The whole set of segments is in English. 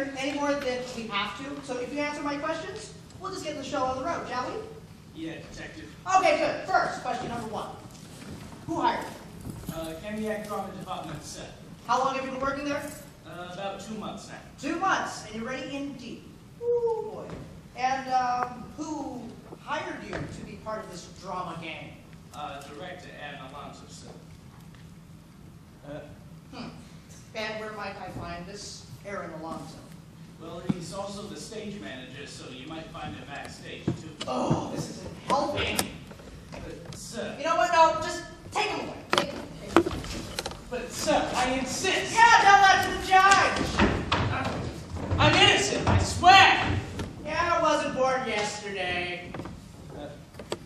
here any more than we have to, so if you answer my questions, we'll just get the show on the road, shall we? Yeah, detective. Okay, good. First, question number 1. Who hired you? Kamiak Dramafest, sir. How long have you been working there? About 2 months now. 2 months, and you're ready indeed. Ooh, boy. And who hired you to be part of this drama gang? Director Aaron Alonso, sir. And where might I find this Aaron Alonso? Well, he's also the stage manager, so you might find him backstage, too. Oh, this isn't helping. Sir. You know what? No, just take him away. Take him away. But, sir, I insist. Yeah, tell that to the judge. I'm innocent, I swear. Yeah, I wasn't born yesterday.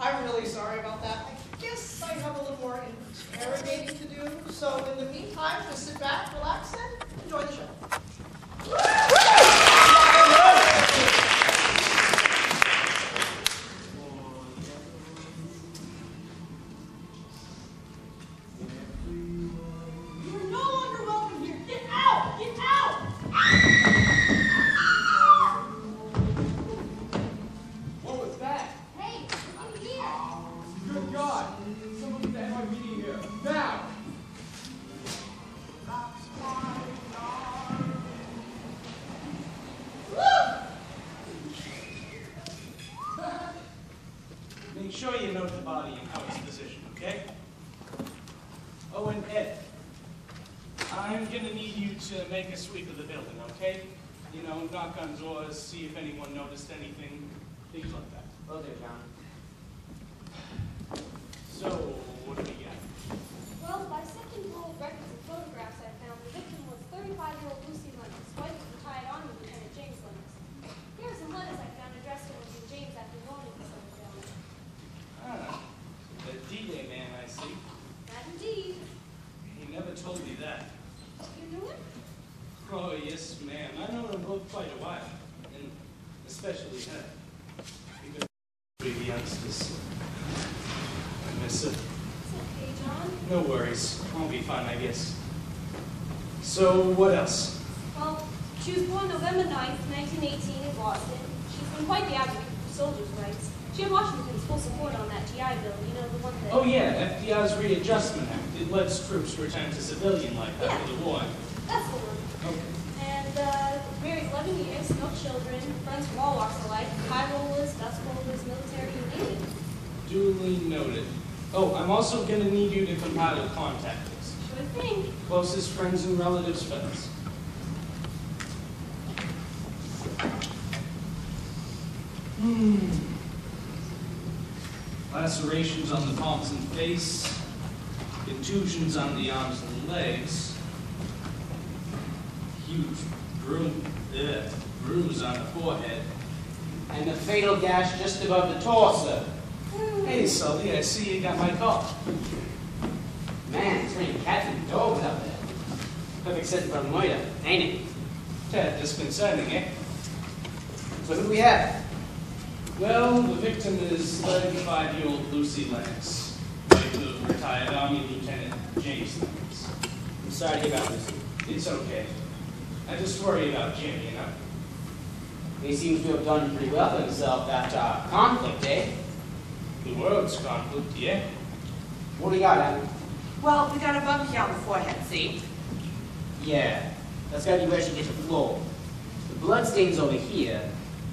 I'm really sorry about that. I guess I have a little more interrogating to do. So in the meantime, just sit back, relax, and enjoy the show. You're no longer welcome here. Get out! Get out! What was that? Hey, I'm here. Good God! Someone get the NYPD here. Now! Make sure you note the body and how it's positioned, okay? Oh, and Ed, I'm gonna need you to make a sweep of the building, okay? You know, knock on doors, see if anyone noticed anything, things like that. Will do, John. So, what do we got? Well, by second roll of records and photographs I found, the victim was 35-year-old Lucy Lennox, wife of retired Army Lieutenant James Lennox. Here are some letters I found addressed to Mr. James after loaning the son down. Ah, the D-Day man, I see. That indeed. He never told me that. You knew it? Oh, yes, ma'am. I know them both quite a while, and especially her. Because the youngsters. I miss her. It's okay, John. No worries. I'll be fine, I guess. So, what else? Well, she was born November 9th, 1918 in Boston. She's been quite the advocate for soldiers' rights. She had Washington's full support on that GI Bill, you know, the one that... Oh, yeah, FDR's Readjustment Act. It lets troops return to civilian life after the war. That's the one. Okay. And married 11 years, no children, friends from all walks of life, high rollers, dust bowlers, military, you name it. Duly noted. Oh, I'm also going to need you to compile a contact list. Sure thing. Closest friends and relatives first. Lacerations on the palms and face, contusions on the arms and legs, huge bruise on the forehead, And the fatal gash just above the torso. Hey, Sully, I see you got my call. Man, it's raining cats and dogs out there. Perfect setting for a murder, ain't it? Tad disconcerting, eh? So who do we have? Well, the victim is 35-year-old Lucy Lennox, wife of retired Army Lieutenant James Lennox. I'm sorry to hear about Lucy. It's okay. I just worry about Jim, you know? He seems to have done pretty well for himself after our conflict, eh? The world's conflict, yeah? What do we got, Adam? Well, we got a bump here on the forehead, see? Yeah, that's gotta be where she hit the floor. The blood stain's over here,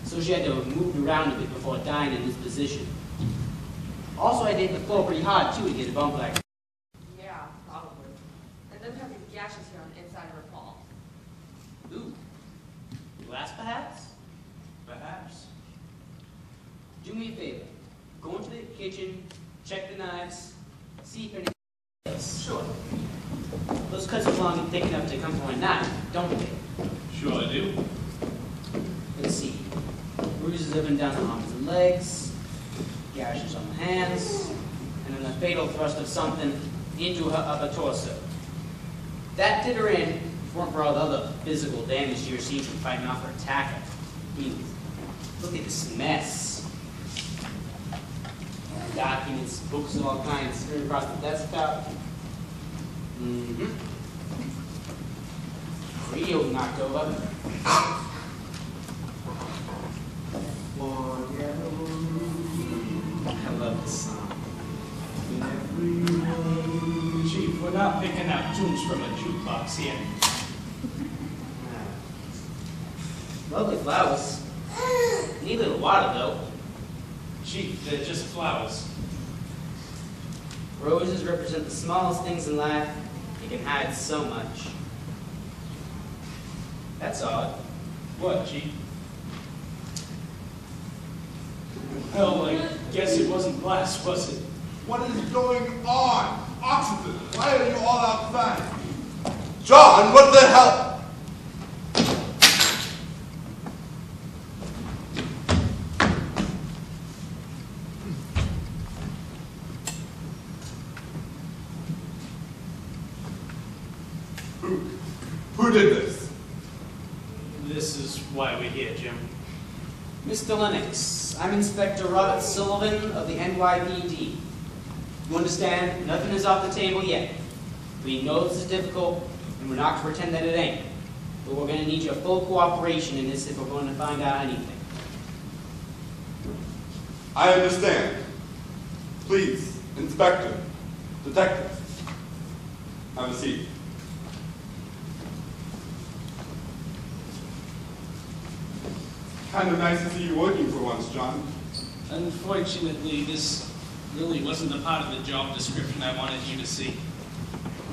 so she had to have moved around a bit before dying in this position. Also, I hit the floor pretty hard, too, to get a bump like that. Yeah, probably. And then have these gashes here on the inside of her palm. Ooh. Glass, perhaps? Perhaps. Do me a favor. Go into the kitchen, check the knives, see if anything else. Sure. Those cuts are long and thick enough to come from a knife, don't they? Sure I do. Let's see. Bruises up and down the arms and legs, gashes on the hands, and then a fatal thrust of something into her upper torso. That did her in, if it weren't for all the other physical damage she received from fighting off her attacker. Look at this mess. Documents, books of all kinds strewn across the desktop. Radio knocked over. not picking out tunes from a jukebox here. Lovely flowers. Need a little water, though. Chief, they're just flowers. Roses represent the smallest things in life. They can hide so much. That's odd. What, Chief? Well, I guess it wasn't glass, was it? What is going on? Oxygen, why are you all outside? John, what the hell? Who did this? This is why we're here, Jim. Mr. Lennox, I'm Inspector Robert Sullivan of the NYPD. You understand, nothing is off the table yet. We know this is difficult, and we're not going to pretend that it ain't. But we're going to need your full cooperation in this if we're going to find out anything. I understand. Please, Inspector, Detective, have a seat. Kind of nice to see you working for once, John. Unfortunately, this really wasn't the part of the job description I wanted you to see.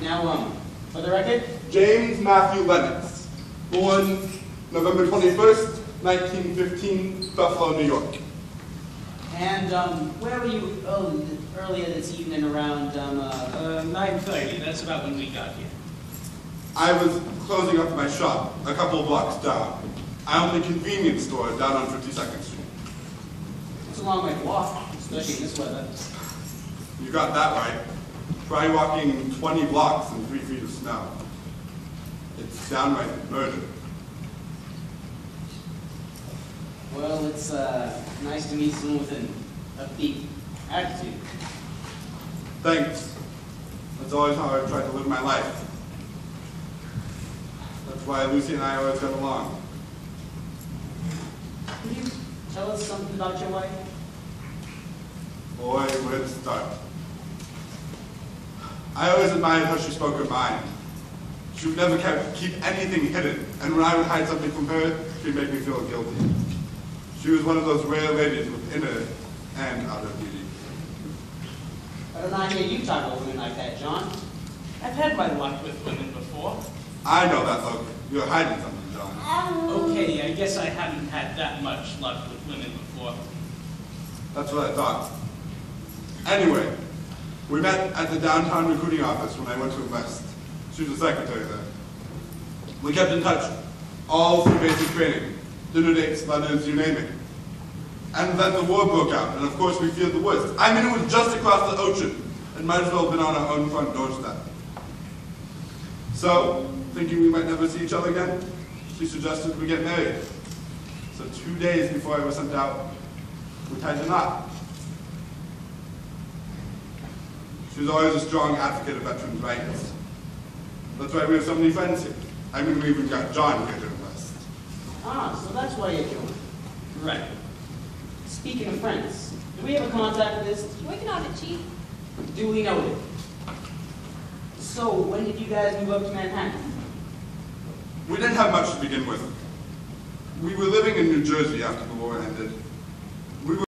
Now, for the record, James Matthew Lennox, born November 21st, 1915, Buffalo, New York. and where were you earlier this evening around, 9:30, that's about when we got here. I was closing up my shop a couple blocks down. I own a convenience store down on 52nd Street. It's a long way to walk, especially in this weather. You got that right. Try walking 20 blocks in 3 feet of snow. It's downright murder. Well, it's nice to meet someone with an upbeat attitude. Thanks. That's always how I've tried to live my life. That's why Lucy and I always got along. Can you tell us something about your wife? Boy, where to start? I always admired how she spoke her mind. She would never keep anything hidden, and when I would hide something from her, she'd make me feel guilty. She was one of those rare ladies with inner and outer beauty. I don't know hear you talk about women like that, John. I've had my luck with women before. I know that look. You're hiding something, John. Okay, I guess I haven't had that much luck with women before. That's what I thought. Anyway, we met at the downtown recruiting office when I went to enlist. She was the secretary there. We kept in touch, all through basic training. Dinner dates, letters, you name it. And then the war broke out, and of course we feared the worst. I mean, it was just across the ocean, and might as well have been on our own front doorstep. So, thinking we might never see each other again, she suggested we get married. So 2 days before I was sent out, we tied the knot. She was always a strong advocate of veterans' rights. That's why we have so many friends here. I mean, we even got John here to enlist. Ah, so that's why you're doing. Right. Speaking of friends, do we have a contact list? Working on it, Chief. Duly noted. So, when did you guys move up to Manhattan? We didn't have much to begin with. We were living in New Jersey after the war ended.